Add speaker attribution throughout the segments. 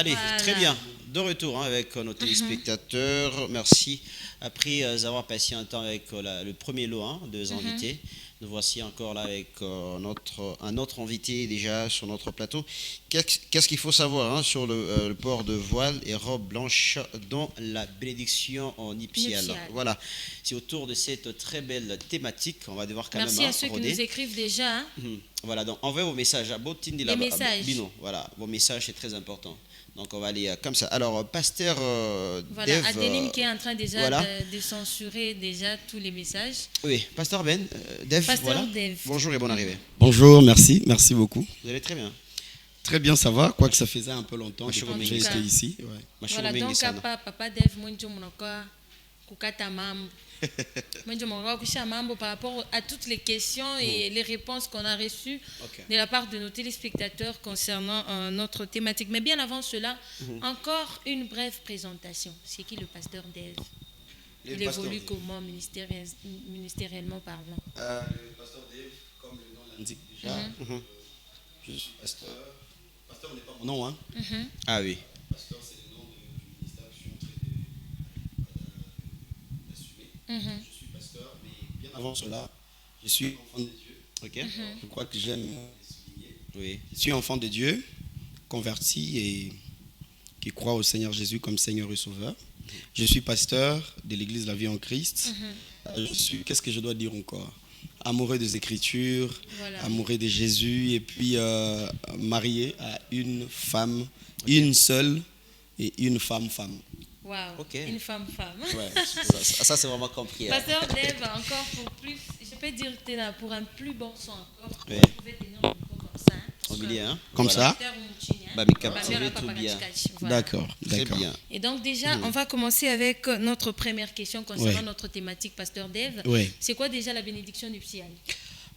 Speaker 1: Allez, très bien. De retour avec nos téléspectateurs. Merci. Après avoir passé un temps avec le premier lot de invités, nous voici encore là avec un autre invité déjà sur notre plateau. Qu'est-ce qu'il faut savoir sur le port de voile et robe blanche dans la bénédiction nuptiale. Voilà, c'est autour de cette très belle thématique. On va devoir quand même
Speaker 2: Merci à ceux qui nous écrivent déjà.
Speaker 1: Voilà, donc envoyez vos messages à Botindi.
Speaker 2: Les messages.
Speaker 1: Bino, voilà, vos messages, c'est très important. Donc on va aller comme ça. Alors, pasteur
Speaker 2: voilà,
Speaker 1: Dave,
Speaker 2: Adeline qui est en train déjà
Speaker 1: voilà.
Speaker 2: de censurer déjà tous les messages.
Speaker 1: Oui, pasteur Ben, Dave,
Speaker 2: pasteur
Speaker 1: voilà.
Speaker 2: Dave.
Speaker 1: Bonjour et bonne arrivée.
Speaker 3: Bonjour, merci beaucoup.
Speaker 1: Vous allez très bien.
Speaker 3: Très bien, ça va, quoique ça faisait un peu longtemps que j'ai été ici.
Speaker 2: Ouais. Voilà, donc papa Dave, moi je m'en kukata mambo. Moi je m'en mambo par rapport à toutes les questions et les réponses qu'on a reçues de la part de nos téléspectateurs concernant notre thématique. Mais bien avant cela, encore une brève présentation. C'est qui le pasteur Dave? Il évolue comment ministériellement parlant?
Speaker 3: Le pasteur Dave, comme le nom l'indique déjà, je suis pasteur. Pasteur n'est pas mon nom, hein?
Speaker 1: Ah oui.
Speaker 3: Pasteur, c'est le nom du ministère que je suis en train d'assumer. Je suis pasteur, mais bien avant cela, je suis enfant de Dieu.
Speaker 1: Ok.
Speaker 3: Je crois que j'aime le souligner.
Speaker 1: Oui.
Speaker 3: Je suis enfant de Dieu, converti et qui croit au Seigneur Jésus comme Seigneur et Sauveur. Je suis pasteur de l'Église de la vie en Christ. Qu'est-ce que je dois dire encore? Amoureux des Écritures, voilà. Amoureux de Jésus, et puis marié à une femme, une seule, et une femme-femme.
Speaker 2: Waouh, une femme-femme.
Speaker 1: Ouais, ça c'est vraiment compris.
Speaker 2: Pasteur Dave, encore pour plus, je peux dire que tu es là pour un plus bon son encore.
Speaker 1: Ouais.
Speaker 2: Vous pouvez tenir le micro comme ça.
Speaker 1: Au milieu,
Speaker 3: comme
Speaker 1: voilà.
Speaker 3: ça.
Speaker 1: Tout bien.
Speaker 2: Voilà.
Speaker 3: D'accord.
Speaker 1: Bien.
Speaker 2: Et donc déjà, on va commencer avec notre première question concernant notre thématique, Pasteur Dave. C'est quoi déjà la bénédiction nuptiale?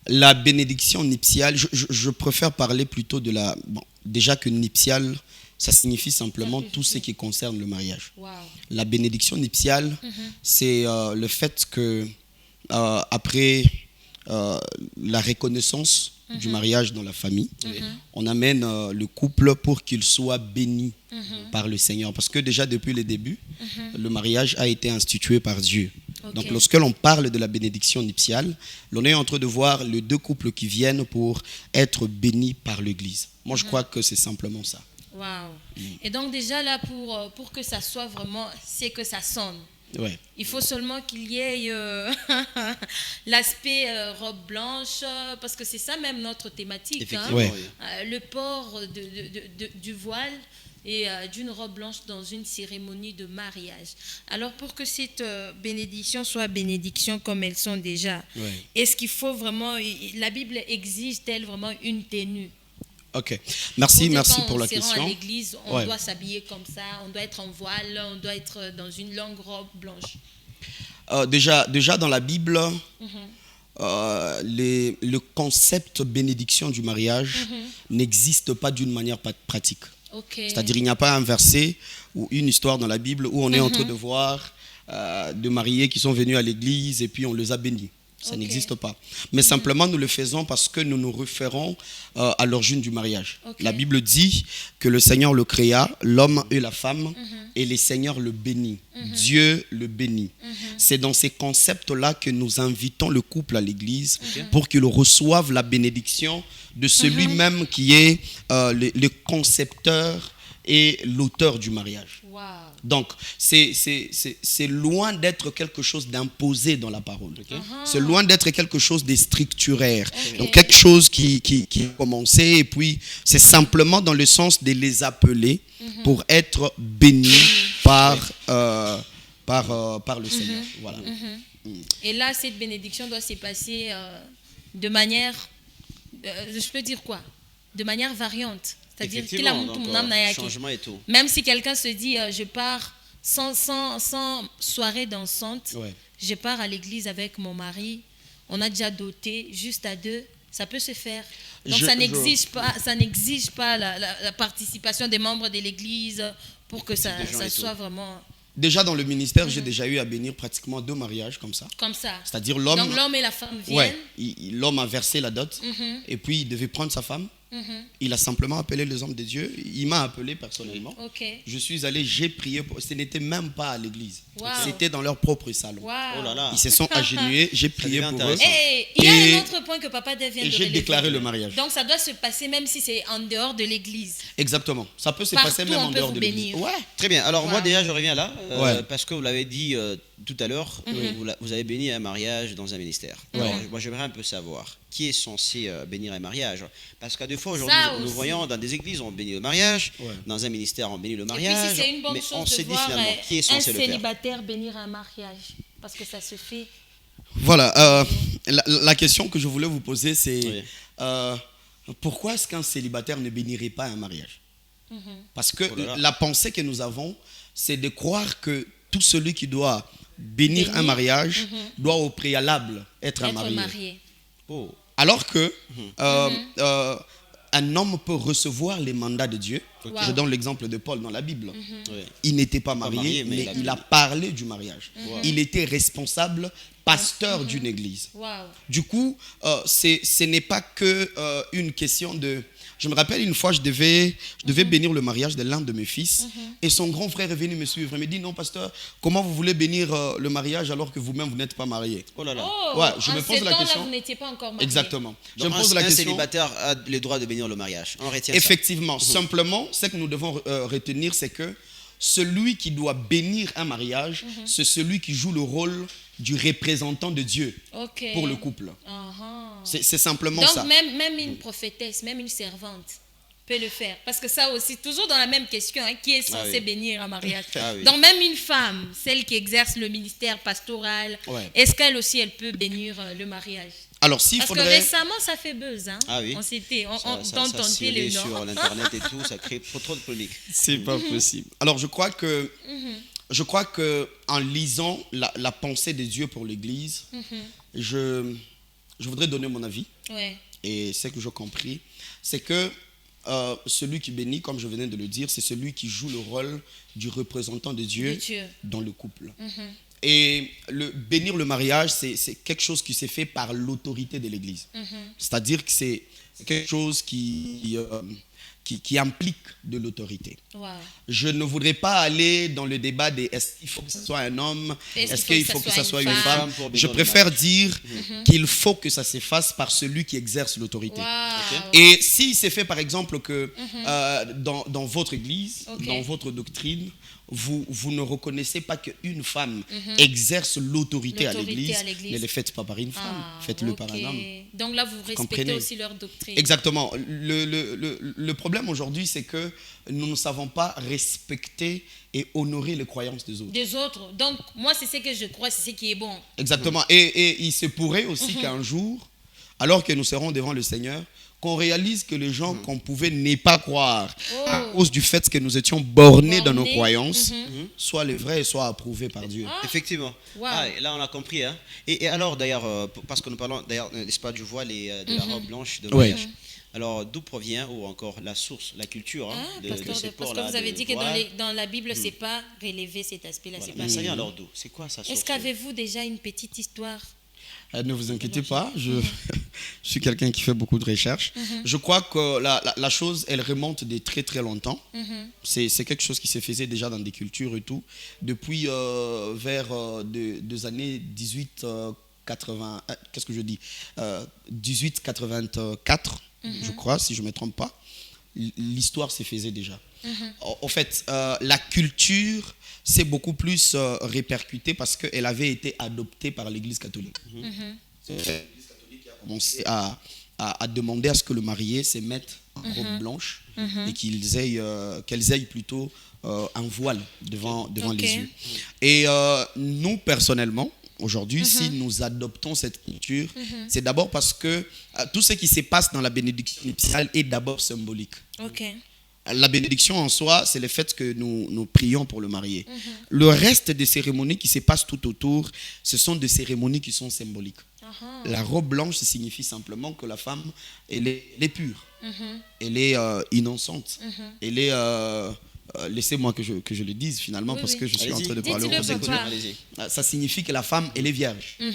Speaker 3: La bénédiction nuptiale, je préfère parler plutôt de la... Bon, déjà que nuptiale, ça signifie simplement tout ce qui concerne le mariage.
Speaker 2: Wow.
Speaker 3: La bénédiction nuptiale, c'est le fait que après la reconnaissance du mariage dans la famille, on amène le couple pour qu'il soit béni par le Seigneur. Parce que déjà depuis le début, le mariage a été institué par Dieu. Donc lorsque l'on parle de la bénédiction nuptiale, l'on est en train de voir les deux couples qui viennent pour être bénis par l'Église. Moi je crois que c'est simplement ça.
Speaker 2: Wow. Et donc déjà là, pour que ça soit vraiment, c'est que ça sonne.
Speaker 3: Ouais.
Speaker 2: Il faut seulement qu'il y ait l'aspect robe blanche, parce que c'est ça même notre thématique. Le port du voile et d'une robe blanche dans une cérémonie de mariage. Alors pour que cette bénédiction soit bénédiction comme elles sont déjà, est-ce qu'il faut vraiment, la Bible exige-t-elle vraiment une tenue?
Speaker 3: Ok, merci pour la
Speaker 2: question.
Speaker 3: Quand on se rend
Speaker 2: à l'église, on doit s'habiller comme ça, on doit être en voile, on doit être dans une longue robe blanche.
Speaker 3: Déjà dans la Bible, le concept bénédiction du mariage n'existe pas d'une manière pratique. C'est-à-dire il n'y a pas un verset ou une histoire dans la Bible où on est en train de voir de mariés qui sont venus à l'église et puis on les a bénis. Ça n'existe pas. Mais simplement, nous le faisons parce que nous nous référons à l'origine du mariage. La Bible dit que le Seigneur le créa, l'homme et la femme, et le Seigneur le bénit. Dieu le bénit. C'est dans ces concepts-là que nous invitons le couple à l'église pour qu'il reçoive la bénédiction de celui-même qui est le concepteur et l'auteur du mariage.
Speaker 2: Wow.
Speaker 3: Donc, c'est loin d'être quelque chose d'imposé dans la parole. C'est loin d'être quelque chose de structuraire. Donc, quelque chose qui est commencé et puis c'est simplement dans le sens de les appeler pour être bénis par le Seigneur. Voilà.
Speaker 2: Et là, cette bénédiction doit se passer de manière, je peux dire quoi? De manière variante. C'est-à-dire qu'il a mon
Speaker 1: changement et tout.
Speaker 2: Même si quelqu'un se dit je pars sans soirée dansante, je pars à l'église avec mon mari, on a déjà doté juste à deux, ça peut se faire. Donc ça n'exige pas la participation des membres de l'église pour que ça soit vraiment...
Speaker 3: Déjà dans le ministère, j'ai déjà eu à bénir pratiquement 2 mariages comme ça.
Speaker 2: Comme ça.
Speaker 3: C'est-à-dire l'homme...
Speaker 2: Donc l'homme et la femme viennent.
Speaker 3: L'homme a versé la dot et puis il devait prendre sa femme Il a simplement appelé les hommes de Dieu. Il m'a appelé personnellement. Je suis allé, j'ai prié. Ce n'était même pas à l'église. C'était dans leur propre salon.
Speaker 1: Oh là là.
Speaker 3: Ils se sont agenouillés, j'ai prié pour eux.
Speaker 2: Et il y a un autre point que Papa Dave vient de
Speaker 3: relever. Et j'ai déclaré le mariage.
Speaker 2: Donc ça doit se passer même si c'est en dehors de l'église.
Speaker 3: Exactement. Ça peut se passer même en dehors de l'église.
Speaker 1: Ouais. Très bien. Alors moi déjà je reviens là parce que vous l'avez dit tout à l'heure, vous avez béni un mariage dans un ministère. Alors, moi j'aimerais un peu savoir qui est censé bénir un mariage. Parce qu'à deux fois aujourd'hui nous voyons dans des églises on bénit le mariage, dans un ministère on bénit le mariage.
Speaker 2: Et puis si c'est une bonne chose de voir
Speaker 1: qui est censé
Speaker 2: un célibataire bénir un mariage. Parce que ça se fait.
Speaker 3: Voilà. La question que je voulais vous poser c'est pourquoi est-ce qu'un célibataire ne bénirait pas un mariage? Parce que la pensée que nous avons, c'est de croire que tout celui qui doit bénir un mariage doit au préalable être marié. Alors que un homme peut recevoir les mandats de Dieu. Je donne l'exemple de Paul dans la Bible. Il n'était pas marié, mais il a parlé du mariage. Il était responsable, pasteur d'une église. Du coup, ce n'est pas que une question de... Je me rappelle une fois, je devais bénir le mariage de l'un de mes fils et son grand frère est venu me suivre. Il me dit, non pasteur, comment vous voulez bénir le mariage alors que vous-même vous n'êtes pas marié?
Speaker 1: Oh là là.
Speaker 3: Je me pose la question.
Speaker 2: Vous n'étiez pas encore marié.
Speaker 3: Exactement.
Speaker 1: Donc, je me pose la question. Un célibataire a le droit de bénir le mariage. On retient
Speaker 3: effectivement. Simplement, ce que nous devons retenir, c'est que celui qui doit bénir un mariage, c'est celui qui joue le rôle du représentant de Dieu pour le couple. C'est simplement ça.
Speaker 2: Donc même une prophétesse, même une servante peut le faire. Parce que ça aussi, toujours dans la même question, qui est censé bénir un mariage. Donc même une femme, celle qui exerce le ministère pastoral, est-ce qu'elle aussi, elle peut bénir le mariage?
Speaker 3: Alors,
Speaker 2: parce que récemment, ça fait buzz. On s'était tenté le nom.
Speaker 1: Sur l'internet et tout, ça crée trop de polémiques.
Speaker 3: C'est pas possible. Alors, je crois que en lisant la pensée de Dieu pour l'Église, je voudrais donner mon avis. Et ce que j'ai compris, c'est que celui qui bénit, comme je venais de le dire, c'est celui qui joue le rôle du représentant de Dieu dans le couple. Et bénir le mariage, c'est quelque chose qui s'est fait par l'autorité de l'Église. C'est-à-dire que c'est quelque chose qui implique de l'autorité. Je ne voudrais pas aller dans le débat de est-ce qu'il faut que ce soit un homme, est-ce qu'il faut que ce soit une femme. Je préfère dire qu'il faut que ça se fasse par celui qui exerce l'autorité. Et s'il s'est fait par exemple que dans votre église, dans votre doctrine, vous ne reconnaissez pas qu'une femme exerce l'autorité à l'église, ne le faites pas par une femme, faites-le par un homme.
Speaker 2: Donc là, vous respectez aussi leur doctrine.
Speaker 3: Exactement. Le problème aujourd'hui, c'est que nous ne savons pas respecter et honorer les croyances des autres.
Speaker 2: Donc, moi, c'est ce que je crois, c'est ce qui est bon.
Speaker 3: Exactement. Et il se pourrait aussi qu'un jour, alors que nous serons devant le Seigneur, qu'on réalise que les gens qu'on pouvait ne pas croire à cause du fait que nous étions bornés dans nos croyances, soit les vrais, soit approuvés par Dieu.
Speaker 1: Effectivement. Là, on a compris. Et alors, d'ailleurs, parce que nous parlons, d'ailleurs, n'est-ce pas, du voile et de la robe blanche de mariage. Alors, d'où provient, ou encore la source, la culture de ces ports-là?
Speaker 2: Parce que vous avez dit que dans la Bible, ce n'est pas relevé cet aspect-là.
Speaker 1: Mais ça vient alors d'où? C'est quoi sa source?
Speaker 2: Est-ce qu'avez-vous déjà une petite histoire?
Speaker 3: Ne vous inquiétez pas, je suis quelqu'un qui fait beaucoup de recherches. Je crois que la chose, elle remonte de très très longtemps. C'est quelque chose qui se faisait déjà dans des cultures et tout. Depuis vers des années 1884, je crois, si je ne me trompe pas, l'histoire se faisait déjà. En fait, la culture s'est beaucoup plus répercutée parce qu'elle avait été adoptée par l'Église catholique. L'Église catholique a commencé à demander à ce que le marié se mette en robe blanche et qu'elles aient plutôt un voile devant les yeux. Et nous, personnellement, aujourd'hui, si nous adoptons cette culture, c'est d'abord parce que tout ce qui se passe dans la bénédiction nuptiale est d'abord symbolique. La bénédiction en soi, c'est le fait que nous prions pour le marié. Le reste des cérémonies qui se passent tout autour, ce sont des cérémonies qui sont symboliques. La robe blanche, ça signifie simplement que la femme, elle est pure. Elle est innocente. Elle est... laissez-moi que je le dise finalement, parce que je suis en train de parler au conseil. Ça signifie que la femme, elle est vierge. Vous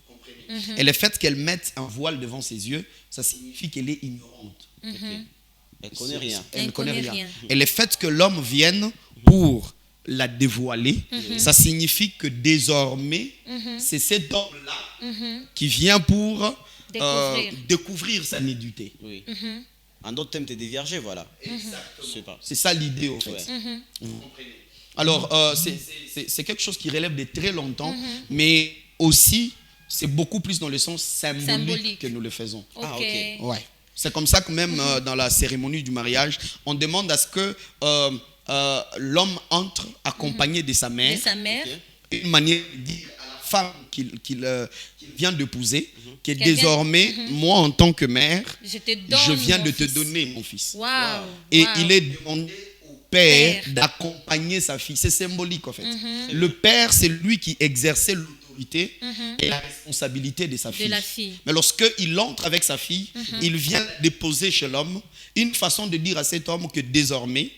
Speaker 3: comprenez? Et le fait qu'elle mette un voile devant ses yeux, ça signifie qu'elle est ignorante.
Speaker 1: Elle connaît rien.
Speaker 3: Elle ne connaît rien. Et le fait que l'homme vienne pour la dévoiler, ça signifie que désormais, c'est cet homme-là qui vient pour découvrir sa nudité.
Speaker 1: Oui. En d'autres termes, tu es déviergé, voilà.
Speaker 3: C'est ça l'idée, au fait. Vous comprenez? Alors, c'est quelque chose qui relève de très longtemps, mais aussi, c'est beaucoup plus dans le sens symbolique que nous le faisons.
Speaker 2: Ah, ok.
Speaker 3: Ouais. C'est comme ça que même dans la cérémonie du mariage, on demande à ce que l'homme entre accompagné de sa mère.
Speaker 2: De sa mère.
Speaker 3: Une manière de dire à la femme qu'il vient d'épouser que désormais, moi en tant que mère, je viens de te donner mon fils.
Speaker 2: Wow.
Speaker 3: Et il est demandé au père d'accompagner sa fille. C'est symbolique en fait. Le père, c'est lui qui exerçait l'autorité et la responsabilité de sa fille.
Speaker 2: De la fille.
Speaker 3: Mais lorsqu'il entre avec sa fille, il vient déposer chez l'homme une façon de dire à cet homme que désormais,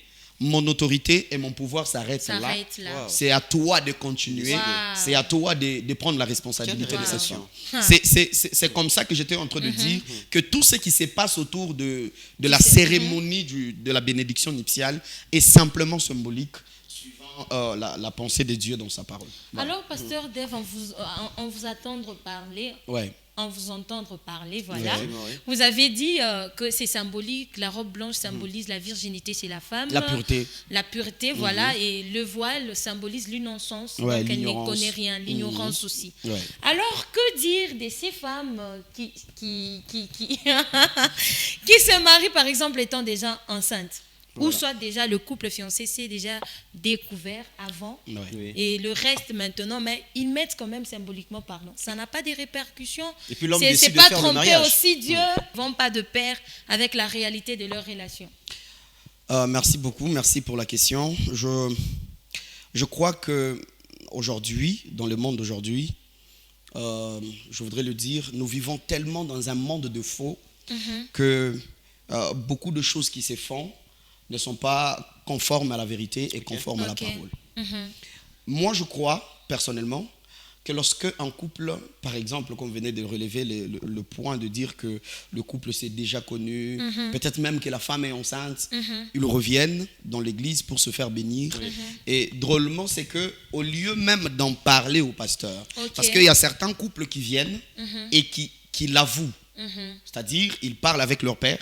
Speaker 3: mon autorité et mon pouvoir s'arrêtent là.
Speaker 2: Wow.
Speaker 3: C'est à toi de continuer.
Speaker 2: Wow.
Speaker 3: C'est à toi de prendre la responsabilité de cette femme. C'est comme ça que j'étais en train de dire que tout ce qui se passe autour de la cérémonie de la bénédiction nuptiale est simplement symbolique suivant la pensée de Dieu dans sa parole.
Speaker 2: Voilà. Alors, pasteur Dave, on vous attendre parler.
Speaker 3: Ouais.
Speaker 2: En vous entendre parler, voilà.
Speaker 3: Ouais.
Speaker 2: Vous avez dit que c'est symbolique, la robe blanche symbolise la virginité chez la femme.
Speaker 3: La pureté.
Speaker 2: La pureté, voilà. Et le voile symbolise l'innocence, donc elle ne connaît rien, l'ignorance aussi.
Speaker 3: Ouais.
Speaker 2: Alors, que dire de ces femmes qui se marient, par exemple, étant déjà enceintes? Ou soit déjà le couple fiancé s'est déjà découvert avant et le reste maintenant, mais ils mettent quand même symboliquement parlant. Ça n'a pas de répercussions.
Speaker 1: Et puis l'homme
Speaker 2: c'est
Speaker 1: décide
Speaker 2: pas
Speaker 1: de faire le
Speaker 2: tromper
Speaker 1: mariage.
Speaker 2: aussi Dieu. Ils ne vont pas de pair avec la réalité de leur relation.
Speaker 3: Merci beaucoup, merci pour la question. Je crois que aujourd'hui, dans le monde d'aujourd'hui, je voudrais le dire, nous vivons tellement dans un monde de faux que beaucoup de choses qui se font ne sont pas conformes à la vérité et conformes à la parole. Moi, je crois, personnellement, que lorsque un couple, par exemple, comme venait de relever le point de dire que le couple s'est déjà connu, peut-être même que la femme est enceinte, ils reviennent dans l'église pour se faire bénir. Et drôlement, c'est qu'au lieu même d'en parler au pasteur, parce qu'il y a certains couples qui viennent et qui l'avouent. C'est-à-dire, ils parlent avec leur père.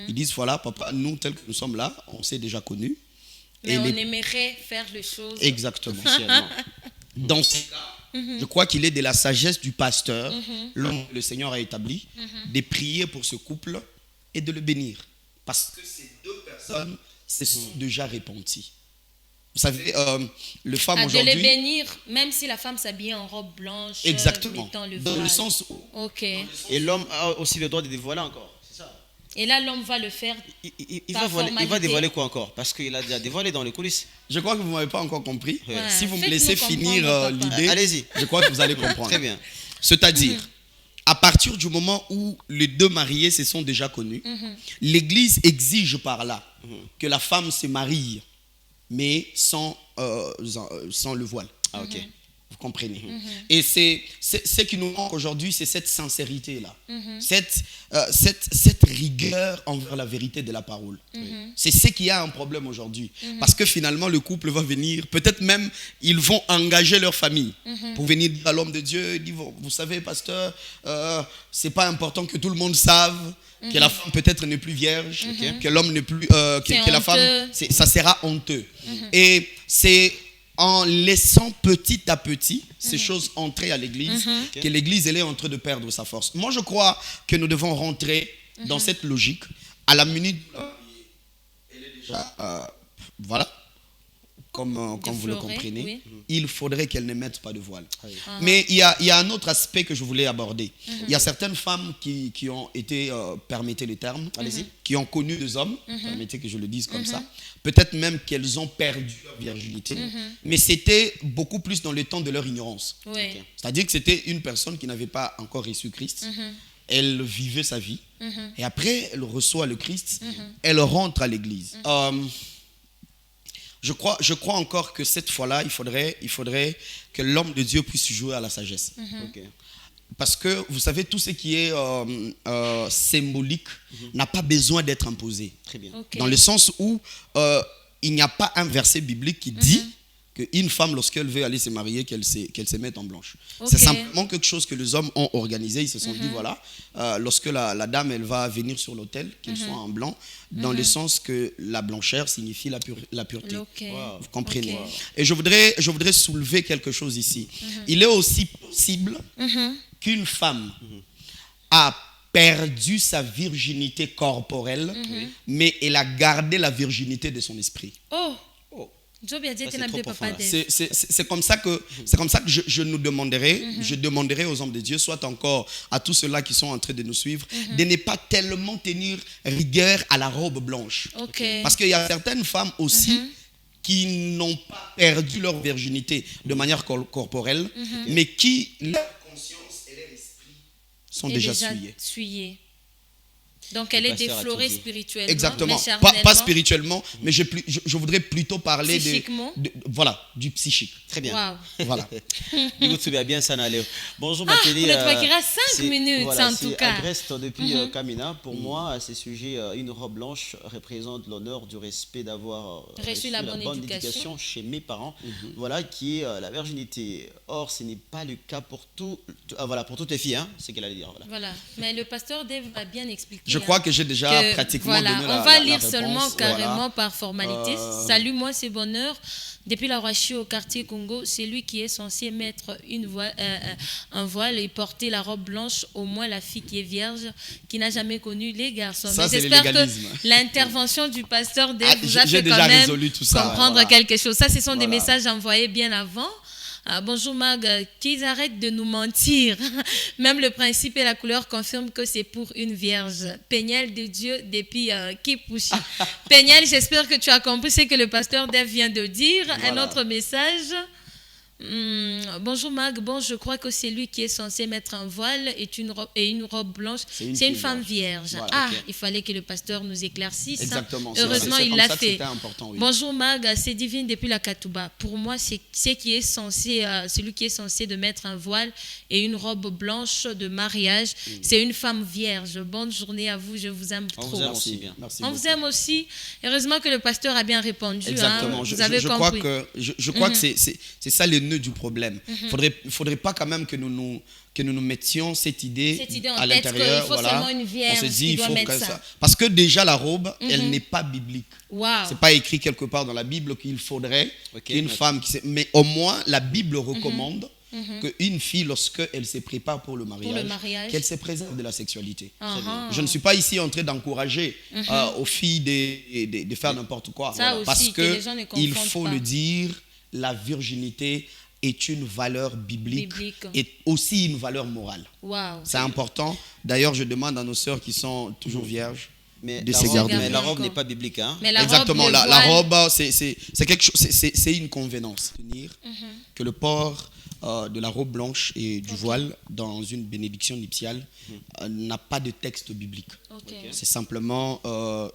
Speaker 3: Ils disent, voilà, papa, nous, tels que nous sommes là, on s'est déjà connus.
Speaker 2: Mais on aimerait faire les choses.
Speaker 3: Exactement. Dans ce cas, je crois qu'il est de la sagesse du pasteur, l'homme que le Seigneur a établi, de prier pour ce couple et de le bénir. Parce que ces deux personnes se sont déjà repenties. Vous savez, les femmes aujourd'hui...
Speaker 2: De les bénir, même si la femme s'habille en robe blanche.
Speaker 3: Exactement.
Speaker 2: Le
Speaker 3: dans le sens où...
Speaker 2: Ok.
Speaker 1: Et l'homme a aussi le droit de dévoiler encore. C'est ça.
Speaker 2: Et là, l'homme va le faire.
Speaker 1: Il va dévoiler quoi encore? Parce qu'il a déjà dévoilé dans les coulisses.
Speaker 3: Je crois que vous ne m'avez pas encore compris.
Speaker 2: Ouais.
Speaker 3: Si vous me laissez finir l'idée,
Speaker 1: allez-y.
Speaker 3: Je crois que vous allez comprendre.
Speaker 1: Très bien.
Speaker 3: C'est-à-dire, à partir du moment où les deux mariés se sont déjà connus, l'Église exige par là que la femme se marie, mais sans le voile.
Speaker 1: Ah, ok.
Speaker 3: Vous comprenez? Et c'est ce qui nous manque aujourd'hui, c'est cette sincérité-là. Cette rigueur envers la vérité de la parole. C'est ce qui a un problème aujourd'hui. Parce que finalement, le couple va venir, peut-être même, ils vont engager leur famille pour venir dire à l'homme de Dieu, dire, vous savez, pasteur, c'est pas important que tout le monde sache que la femme peut-être n'est plus vierge, que l'homme n'est plus... que la femme, ça sera honteux. Et c'est... en laissant petit à petit ces choses entrer à l'église, que l'église elle est en train de perdre sa force. Moi, je crois que nous devons rentrer dans cette logique à la minute. Elle est déjà, voilà, comme vous le comprenez, il faudrait qu'elle ne mette pas de voile. Mais il y a un autre aspect que je voulais aborder. Il y a certaines femmes qui ont été, permettez les termes, qui ont connu des hommes, permettez que je le dise comme ça, peut-être même qu'elles ont perdu leur virginité, mais c'était beaucoup plus dans le temps de leur ignorance. C'est-à-dire que c'était une personne qui n'avait pas encore reçu Christ. Elle vivait sa vie et après elle reçoit le Christ, elle rentre à l'église. Je crois encore que cette fois-là, il faudrait que l'homme de Dieu puisse jouer à la sagesse. parce que vous savez, tout ce qui est symbolique n'a pas besoin d'être imposé.
Speaker 1: Très bien.
Speaker 2: Ok.
Speaker 3: Dans le sens où il n'y a pas un verset biblique qui dit qu'une femme, lorsqu'elle veut aller se marier, qu'elle se mette en blanche.
Speaker 2: Ok.
Speaker 3: C'est simplement quelque chose que les hommes ont organisé. Ils se sont dit, voilà, lorsque la dame, elle va venir sur l'autel, qu'elle soit en blanc, dans le sens que la blancheur signifie la pureté.
Speaker 2: Ok.
Speaker 1: Wow.
Speaker 3: Vous comprenez?
Speaker 2: Ok.
Speaker 3: Et je voudrais soulever quelque chose ici. Il est aussi possible qu'une femme a perdu sa virginité corporelle, mais elle a gardé la virginité de son esprit.
Speaker 2: Oh,
Speaker 1: Oh.
Speaker 2: Job a dit
Speaker 1: Ça,
Speaker 2: que
Speaker 1: c'est trop
Speaker 2: papa
Speaker 1: profond, là.
Speaker 2: Dave.
Speaker 3: C'est comme ça que je nous demanderai, je demanderai aux hommes de Dieu, soit encore à tous ceux-là qui sont en train de nous suivre, de ne pas tellement tenir rigueur à la robe blanche.
Speaker 2: Ok.
Speaker 3: Parce qu'il y a certaines femmes aussi qui n'ont pas perdu leur virginité de manière corporelle, mais qui, leur conscience et leur esprit sont
Speaker 2: Et
Speaker 3: déjà souillés.
Speaker 2: souillée. Donc elle
Speaker 1: Le
Speaker 2: est
Speaker 1: pasteur a tout
Speaker 2: déflorée
Speaker 1: dit.
Speaker 2: spirituellement,
Speaker 3: Exactement.
Speaker 2: mais
Speaker 3: Pas
Speaker 2: charnellement.
Speaker 3: spirituellement, mais je voudrais plutôt parler
Speaker 2: Psychiquement.
Speaker 3: voilà, du psychique.
Speaker 1: Très bien.
Speaker 2: Waouh.
Speaker 3: Voilà.
Speaker 1: Du coup, tu vas bien s'en aller. Bonjour,
Speaker 2: Ah,
Speaker 1: Mathilde.
Speaker 2: on ne te voit 5 minutes, en tout cas.
Speaker 1: Agreste depuis Kamina. Pour moi, à ce sujet, une robe blanche représente l'honneur du respect d'avoir
Speaker 2: Reçu la bonne éducation.
Speaker 1: chez mes parents. Voilà, qui est la virginité. Or, ce n'est pas le cas pour pour toutes les filles. Hein, c'est ce qu'elle allait dire. Voilà.
Speaker 2: Voilà. Mais le pasteur Dave va bien expliquer.
Speaker 3: Je crois que j'ai déjà pratiquement
Speaker 2: voilà,
Speaker 3: donné
Speaker 2: on
Speaker 3: la
Speaker 2: va
Speaker 3: la
Speaker 2: lire
Speaker 3: réponse.
Speaker 2: seulement carrément
Speaker 3: Voilà.
Speaker 2: par formalité. Salut, moi c'est Bonheur. Depuis la Roachie au quartier Congo, c'est lui qui est censé mettre un voile et porter la robe blanche, au moins la fille qui est vierge, qui n'a jamais connu les garçons.
Speaker 3: Ça,
Speaker 2: Mais
Speaker 3: c'est le
Speaker 2: j'espère
Speaker 3: légalisme.
Speaker 2: que l'intervention du pasteur Dave
Speaker 3: Ah,
Speaker 2: vous a
Speaker 3: j'ai
Speaker 2: fait
Speaker 3: déjà
Speaker 2: quand même
Speaker 3: résolu tout ça,
Speaker 2: comprendre
Speaker 3: voilà.
Speaker 2: quelque chose. Ça, ce sont des
Speaker 3: Voilà.
Speaker 2: messages envoyés bien avant. Ah, bonjour Mag, qu'ils arrêtent de nous mentir. Même le principe et la couleur confirment que c'est pour une vierge. Péniel de Dieu depuis Kipouchi. Péniel, j'espère que tu as compris ce que le pasteur Dave vient de dire.
Speaker 3: Voilà.
Speaker 2: Un autre message. Bonjour Mag, bon, je crois que c'est lui qui est censé mettre un voile et une robe blanche. C'est une
Speaker 3: fille
Speaker 2: femme
Speaker 3: blanche.
Speaker 2: vierge.
Speaker 3: Voilà,
Speaker 2: ah,
Speaker 3: ok.
Speaker 2: il fallait que le pasteur nous éclaircisse.
Speaker 3: Exactement.
Speaker 2: Heureusement,
Speaker 3: C'est
Speaker 2: il
Speaker 3: comme
Speaker 2: l'a
Speaker 3: ça que
Speaker 2: fait.
Speaker 3: c'était important, oui.
Speaker 2: Bonjour Mag, c'est Divine depuis la Katouba. Pour moi, c'est qui est censé, celui qui est censé de mettre un voile et une robe blanche de mariage. C'est une femme vierge. Bonne journée à vous, je vous aime
Speaker 1: On
Speaker 2: trop.
Speaker 1: vous aime
Speaker 3: Merci.
Speaker 1: aussi bien.
Speaker 3: Merci
Speaker 2: On
Speaker 3: beaucoup.
Speaker 2: vous aime aussi. Heureusement que le pasteur a bien répondu.
Speaker 3: Exactement.
Speaker 2: Hein.
Speaker 3: Je
Speaker 2: Vous avez
Speaker 3: crois
Speaker 2: compris.
Speaker 3: je crois que c'est ça le nœud du problème. Faudrait pas quand même que nous nous mettions cette idée
Speaker 2: en
Speaker 3: à
Speaker 2: tête
Speaker 3: l'intérieur.
Speaker 2: qu'il faut seulement une vierge
Speaker 3: On se dit
Speaker 2: qui
Speaker 3: il
Speaker 2: doit
Speaker 3: faut
Speaker 2: mettre
Speaker 3: que
Speaker 2: ça.
Speaker 3: parce que déjà la robe, elle n'est pas biblique.
Speaker 2: Waouh.
Speaker 3: C'est pas écrit quelque part dans la Bible qu'il faudrait
Speaker 1: Ok,
Speaker 3: qu'une
Speaker 1: ok.
Speaker 3: femme mais au moins la Bible recommande qu'une fille, lorsqu'elle se prépare pour le mariage, qu'elle se préserve de la sexualité. Je ne suis pas ici en train d'encourager aux filles de faire n'importe quoi.
Speaker 2: Ça aussi,
Speaker 3: parce
Speaker 2: que les gens ne
Speaker 3: il
Speaker 2: confondent
Speaker 3: faut
Speaker 2: pas.
Speaker 3: le dire, la virginité est une valeur biblique
Speaker 2: Biblique.
Speaker 3: et aussi une valeur morale.
Speaker 2: Waouh.
Speaker 3: C'est important. D'ailleurs, je demande à nos sœurs qui sont toujours vierges
Speaker 1: Mais
Speaker 3: de
Speaker 1: la
Speaker 3: se
Speaker 1: robe,
Speaker 3: garder.
Speaker 1: mais la robe
Speaker 2: Encore.
Speaker 1: n'est pas biblique. Hein.
Speaker 2: Mais la
Speaker 3: Exactement,
Speaker 2: robe, le
Speaker 3: la
Speaker 2: voile,
Speaker 3: robe, c'est quelque chose, c'est une convenance. Que le port de la robe blanche et du voile dans une bénédiction nuptiale n'a pas de texte biblique.
Speaker 2: Ok.
Speaker 3: C'est simplement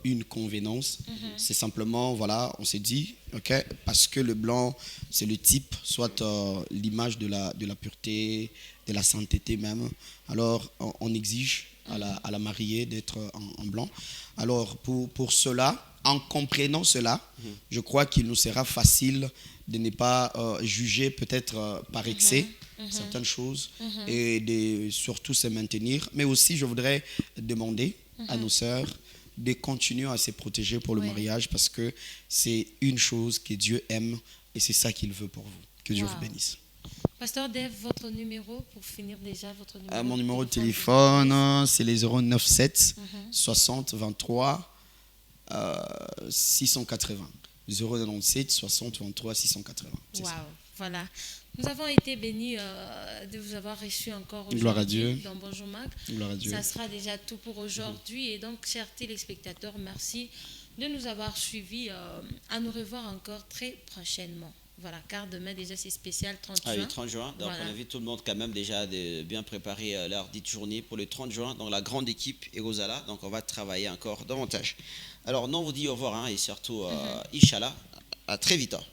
Speaker 3: une convenance. C'est simplement, voilà, on s'est dit, ok, parce que le blanc, c'est le type, soit l'image de la pureté, de la sainteté même. Alors, on exige à la mariée d'être en blanc. Alors, pour cela, en comprenant cela, je crois qu'il nous sera facile de ne pas juger peut-être par excès certaines choses et de surtout se maintenir. Mais aussi, je voudrais demander à nos sœurs de continuer à se protéger pour le mariage parce que c'est une chose que Dieu aime et c'est ça qu'il veut pour vous. Que Dieu vous bénisse.
Speaker 2: Pasteur Dave, votre numéro pour finir déjà votre numéro.
Speaker 3: Mon numéro de téléphone, c'est les 097 60 23 680. 097 60 23 680. C'est
Speaker 2: Waouh,
Speaker 3: ça.
Speaker 2: voilà. Nous avons été bénis de vous avoir reçu encore aujourd'hui.
Speaker 3: Gloire à Dieu.
Speaker 2: Dans Bonjour Mag.
Speaker 3: Gloire à Dieu.
Speaker 2: Ça sera déjà tout pour aujourd'hui. Et donc, chers téléspectateurs, merci de nous avoir suivis. À nous revoir encore très prochainement. Voilà, car demain déjà c'est spécial 30
Speaker 1: Ah
Speaker 2: juin.
Speaker 1: oui, 30 juin. Donc
Speaker 2: Voilà.
Speaker 1: on invite tout le monde quand même déjà de bien préparer leur dite journée pour le 30 juin. Donc la grande équipe Egozala. Donc on va travailler encore davantage. Alors nous on vous dit au revoir hein, et surtout Inch'Allah. À très vite. Hein.